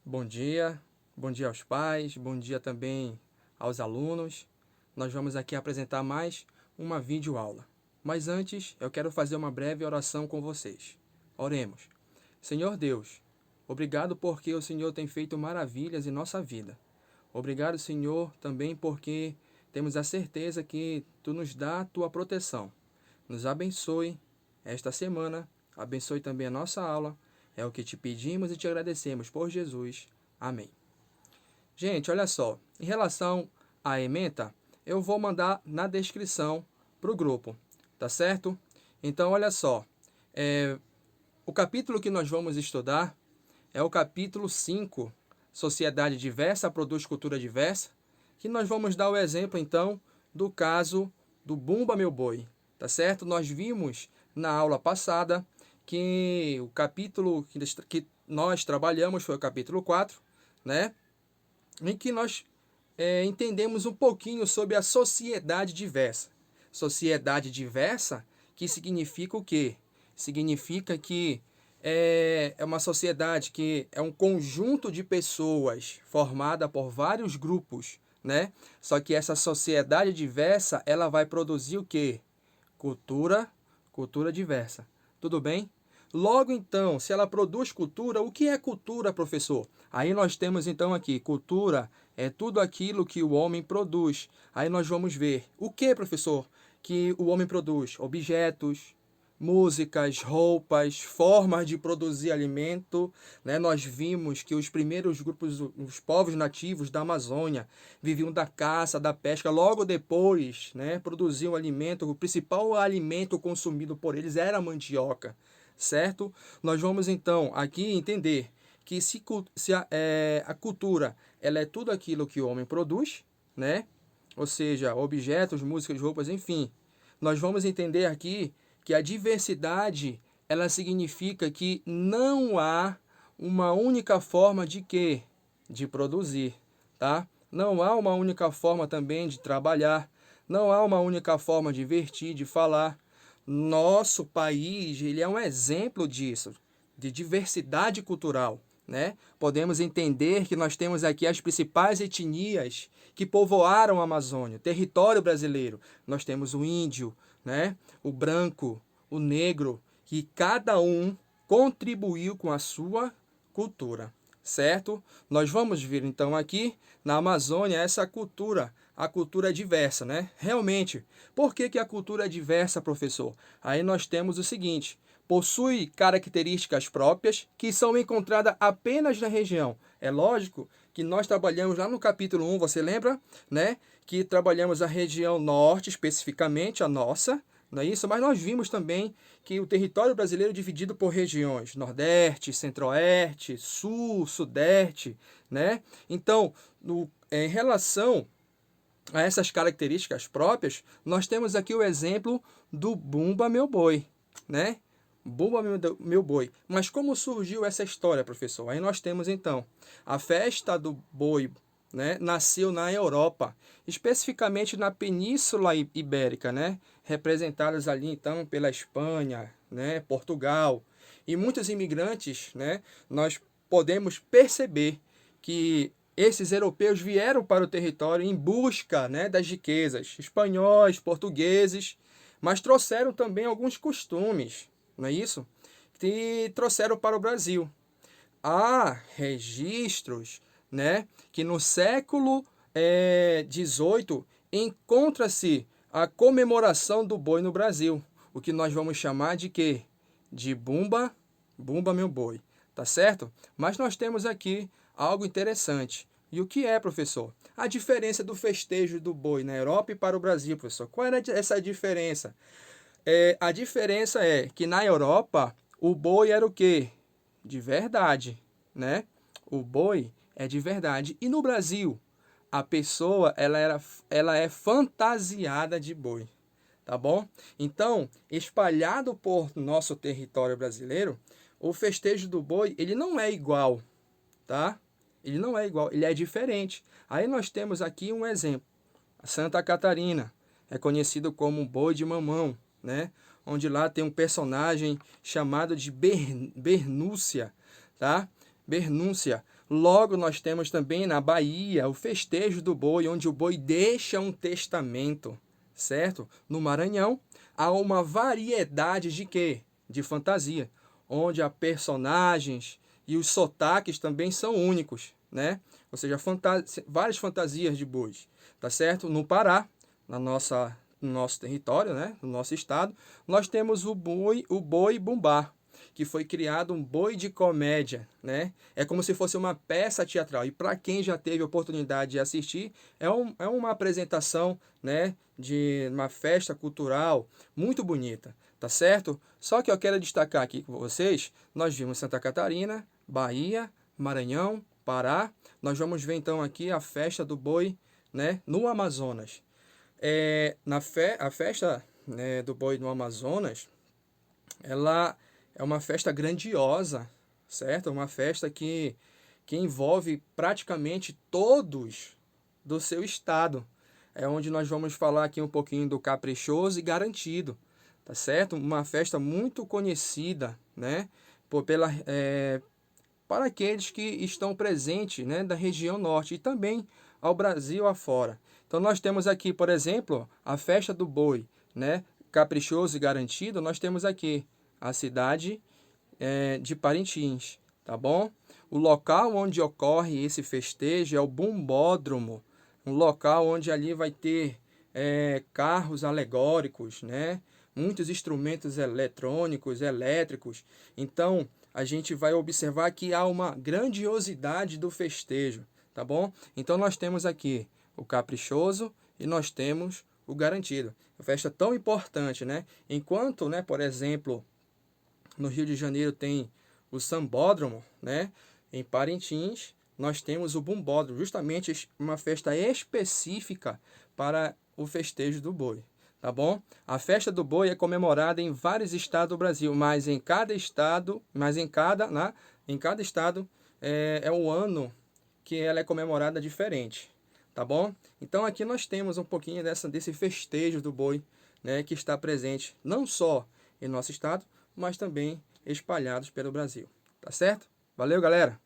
bom dia aos pais, bom dia também aos alunos. Nós vamos aqui apresentar mais uma videoaula. Mas antes, eu quero fazer uma breve oração com vocês. Oremos. Senhor Deus, obrigado porque o Senhor tem feito maravilhas em nossa vida. Obrigado, Senhor, também porque temos a certeza que Tu nos dá a Tua proteção. Nos abençoe esta semana, abençoe também a nossa aula. É o que te pedimos e te agradecemos por Jesus. Amém. Gente, olha só, em relação à ementa, eu vou mandar na descrição para o grupo, tá certo? Então, olha só, o capítulo que nós vamos estudar é o capítulo 5, Sociedade Diversa produz cultura diversa, que nós vamos dar o exemplo, então, do caso do Bumba Meu Boi, tá certo? Nós vimos na aula passada que o capítulo que nós trabalhamos foi o capítulo 4, né? Em que nós entendemos um pouquinho sobre a sociedade diversa. Sociedade diversa, que significa o quê? Significa que é uma sociedade que é um conjunto de pessoas formada por vários grupos, né? Só que essa sociedade diversa, ela vai produzir o quê? Cultura diversa. Tudo bem? Logo então, se ela produz cultura, o que é cultura, professor? Aí nós temos então aqui, cultura é tudo aquilo que o homem produz. Aí nós vamos ver, o que, professor, que o homem produz? Objetos, músicas, roupas, formas de produzir alimento, né? Nós vimos que os primeiros grupos, os povos nativos da Amazônia, viviam da caça, da pesca. Logo depois, né, produziam alimento. O principal alimento consumido por eles era a mandioca, certo? Nós vamos então aqui entender que se a cultura ela é tudo aquilo que o homem produz, né? Ou seja, objetos, músicas, roupas, enfim. Nós vamos entender aqui que a diversidade ela significa que não há uma única forma de quê? De produzir, tá? Não há uma única forma também de trabalhar, não há uma única forma de vestir, de falar. Nosso país, ele é um exemplo disso, de diversidade cultural, né? Podemos entender que nós temos aqui as principais etnias que povoaram a Amazônia, o território brasileiro. Nós temos o índio, né? O branco, o negro, que cada um contribuiu com a sua cultura, certo? Nós vamos ver então aqui na Amazônia essa cultura, a cultura é diversa, né? Realmente, por que a cultura é diversa, professor? Aí nós temos o seguinte: possui características próprias que são encontradas apenas na região. É lógico que nós trabalhamos lá no capítulo 1, você lembra, né? Que trabalhamos a região norte, especificamente a nossa, não é isso? Mas nós vimos também que o território brasileiro é dividido por regiões, Nordeste, Centro-Oeste, Sul, Sudeste, né? Então, em relação a essas características próprias, nós temos aqui o exemplo do Bumba Meu Boi, né? Bumba Meu Boi. Mas como surgiu essa história, professor? Aí nós temos então a festa do boi, né? Nasceu na Europa, especificamente na Península Ibérica, né? Representadas ali então pela Espanha, né? Portugal e muitos imigrantes, né? Nós podemos perceber que esses europeus vieram para o território em busca, né, das riquezas, espanhóis, portugueses, mas trouxeram também alguns costumes, não é isso? Que trouxeram para o Brasil. Há registros, né, que no século XVIII encontra-se a comemoração do boi no Brasil, o que nós vamos chamar de quê? De Bumba, Bumba Meu Boi, tá certo? Mas nós temos aqui algo interessante. E o que é, professor? A diferença do festejo do boi na Europa e para o Brasil, professor. Qual era essa diferença? A diferença é que na Europa o boi era o quê? De verdade, né? O boi é de verdade. E no Brasil, a pessoa ela é fantasiada de boi, tá bom? Então, espalhado por nosso território brasileiro, o festejo do boi ele não é igual, tá? Ele não é igual, ele é diferente. Aí nós temos aqui um exemplo. Santa Catarina é conhecido como boi de mamão, né? Onde lá tem um personagem chamado de Bernúcia, tá? Bernúcia. Logo, nós temos também na Bahia o festejo do boi, onde o boi deixa um testamento, certo? No Maranhão, há uma variedade de quê? De fantasia, onde há personagens e os sotaques também são únicos, né? Ou seja, várias fantasias de bois, tá certo? No Pará, no nosso território, né? No nosso estado, nós temos o boi bumbá, que foi criado um boi de comédia, né? É como se fosse uma peça teatral. E para quem já teve a oportunidade de assistir, é uma apresentação, né? De uma festa cultural muito bonita, tá certo? Só que eu quero destacar aqui com vocês, nós vimos Santa Catarina, Bahia, Maranhão, Pará. Nós vamos ver então aqui a festa do boi, né? No Amazonas. A festa, né, do boi no Amazonas, ela é uma festa grandiosa, certo? Uma festa que envolve praticamente todos do seu estado. É onde nós vamos falar aqui um pouquinho do caprichoso e garantido, tá certo? Uma festa muito conhecida, né? Para aqueles que estão presentes, né, da região norte e também ao Brasil afora. Então nós temos aqui, por exemplo, a festa do boi, né, caprichoso e garantido. Nós temos aqui a cidade de Parintins, tá bom? O local onde ocorre esse festejo é o Bumbódromo, um local onde ali vai ter carros alegóricos, né? Muitos instrumentos eletrônicos, elétricos. Então, a gente vai observar que há uma grandiosidade do festejo, tá bom? Então, nós temos aqui o caprichoso e nós temos o garantido. Uma festa tão importante, né? Enquanto, né, por exemplo, no Rio de Janeiro tem o Sambódromo, né? Em Parintins, nós temos o Bumbódromo, justamente uma festa específica para o festejo do boi, tá bom? A festa do boi é comemorada em vários estados do Brasil, mas em cada estado, em cada estado é um ano que ela é comemorada diferente, tá bom? Então aqui nós temos um pouquinho desse festejo do boi, né, que está presente não só em nosso estado, mas também espalhados pelo Brasil, tá certo? Valeu, galera!